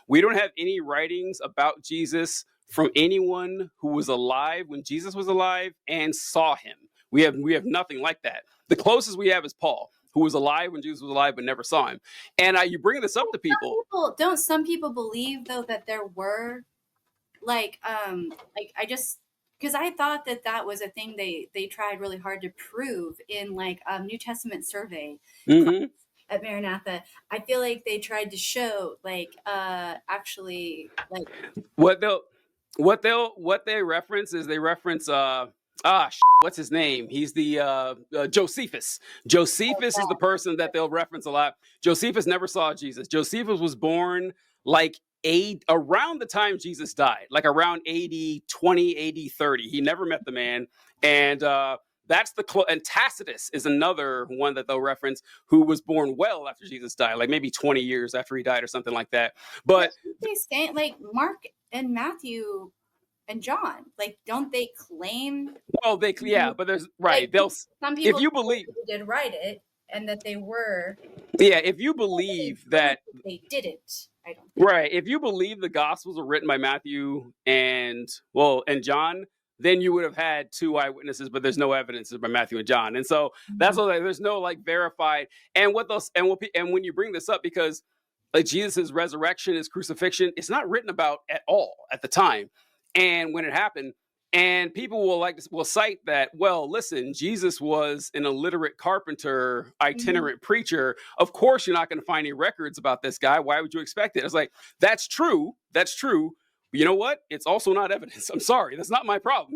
We don't have any writings about Jesus from anyone who was alive when Jesus was alive and saw him. We have nothing like that. The closest we have is Paul, who was alive when Jesus was alive but never saw him. And you bring this up to people. Don't some people believe though that there were like I just because I thought that was a thing they tried really hard to prove in like New Testament survey Mhm. at Maranatha. I feel like they tried to show like actually like What they reference is they reference what's his name? He's the Josephus. Josephus is the person that they'll reference a lot. Josephus never saw Jesus. Josephus was born like around the time Jesus died, like around 80 20, 80 30. He never met the man. And that's and Tacitus is another one that they'll reference, who was born well after Jesus died, like maybe 20 years after he died or something like that. But they stand like Mark and Matthew and John, like don't they claim? well, but there's right. Like, They'll some people if you believe, did write it and that they were. yeah, if you believe that They didn't. I don't think. right, if you believe the Gospels were written by Matthew and John, then you would have had two eyewitnesses, but there's no evidence by Matthew and John, and so that's what there's no like verified. And when you bring this up, because like Jesus' resurrection, his crucifixion, it's not written about at all at the time, and when it happened. And people will cite that, well, listen, Jesus was an illiterate carpenter, itinerant preacher. Of course, you're not going to find any records about this guy. Why would you expect it? It's like, that's true. That's true. But you know what? It's also not evidence. I'm sorry. That's not my problem.